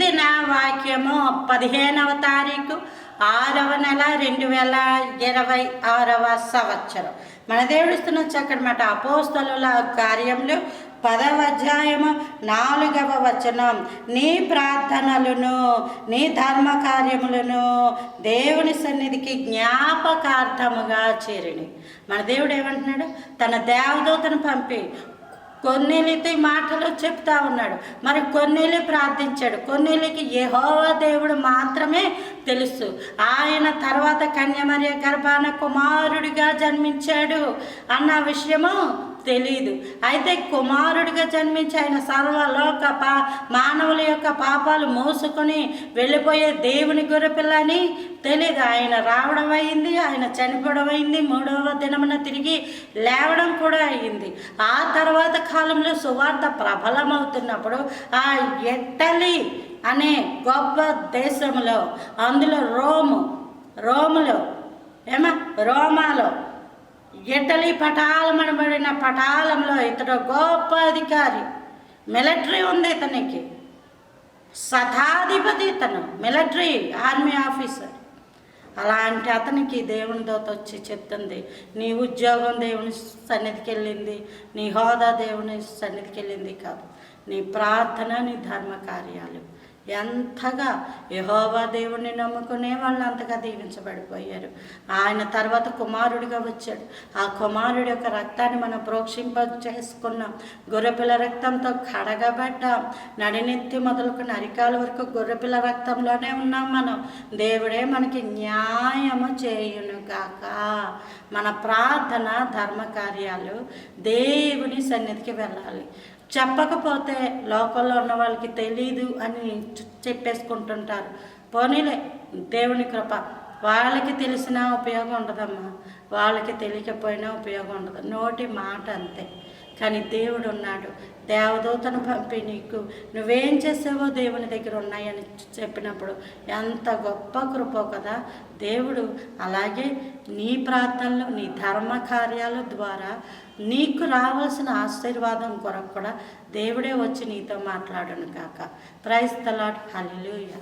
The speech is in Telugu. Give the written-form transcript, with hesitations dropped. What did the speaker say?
దిన వాక్యము 15వ తారీఖు 6వ నెల 2026వ సంవత్సరం. మన దేవుడిస్తున్న చక్కటి మాట అపోస్తలుల కార్యములు 10వ అధ్యాయము 4వ వచనం. నీ ప్రార్థనలను నీ ధర్మ కార్యములను దేవుని సన్నిధికి జ్ఞాపకార్థముగా చేరిని. మన దేవుడు ఏమంటున్నాడు? తన దేవదూతను పంపి కొన్నేళ్ళకి మాటలు చెప్తా ఉన్నాడు. మరి కొన్నేళ్ళు ప్రార్థించాడు. కొన్నేళ్ళకి యెహోవా దేవుడు మాత్రమే తెలుసు. ఆయన తర్వాత కన్యమరియ గర్భాన కుమారుడిగా జన్మించాడు అన్న విషయము తెలీదు. అయితే కుమారుడిగా జన్మించి ఆయన సర్వలోక మానవుల యొక్క పాపాలు మోసుకొని వెళ్ళిపోయే దేవుని గొర్రెపిల్ల అని తెలీదు. ఆయన రావడం అయింది, ఆయన చనిపోవడం అయింది, 3వ దినమున తిరిగి లేవడం కూడా అయ్యింది. ఆ తర్వాత కాలంలో సువార్త ప్రబలమవుతున్నప్పుడు ఆ ఇటలీ అనే గొప్ప దేశంలో, అందులో రోమాలో ఇటలీ పటాలమనబడిన పటాలంలో ఇతడు గొప్ప అధికారి. మిలిటరీ ఉంది ఇతనికి, శతాధిపతి ఇతను, మిలిటరీ ఆర్మీ ఆఫీసర్. అలాంటి అతనికి దేవుని దూత వచ్చి చెప్తుంది, నీ ఉద్యోగం దేవుని సన్నిధికి వెళ్ళింది, నీ హోదా దేవుని సన్నిధికి వెళ్ళింది కాదు, నీ ప్రార్థన, నీ ధర్మ కార్యాలు. ఎంతగా యెహోవా దేవుణ్ణి నమ్ముకునే వాళ్ళు అంతగా దీవించబడిపోయారు. ఆయన తర్వాత కుమారుడిగా వచ్చాడు. ఆ కుమారుడి యొక్క రక్తాన్ని మనం ప్రోక్షింప చేసుకున్నాం. గొర్రెపిల్ల రక్తంతో కడగబడ్డాం. నడినెత్తి మొదలుకున్న అరికాల వరకు గొర్రెపిల్ల రక్తంలోనే ఉన్నాం మనం. దేవుడే మనకి న్యాయము చేయును గాక. మన ప్రార్థన ధర్మ కార్యాలు దేవుని సన్నిధికి వెళ్ళాలి. చెప్పకపోతే లోకంలో ఉన్న వాళ్ళకి తెలీదు అని చెప్పేసుకుంటుంటారు. పోనీలే, దేవుని కృప. వాళ్ళకి తెలిసినా ఉపయోగం ఉండదమ్మా, వాళ్ళకి తెలియకపోయినా ఉపయోగం ఉండదు. నోటి మాట అంతే. కానీ దేవుడు ఉన్నాడు. దేవదూతను పంపి నీకు నువ్వేం చేసావో దేవుని దగ్గర ఉన్నాయని చెప్పినప్పుడు ఎంత గొప్ప కృపో కదా దేవుడు. అలాగే నీ ప్రార్థనలు, నీ ధర్మ కార్యాల ద్వారా నీకు రావాల్సిన ఆశీర్వాదం కొరకు కూడా దేవుడే వచ్చి నీతో మాట్లాడను కాక. Praise the Lord. హల్లెలూయా.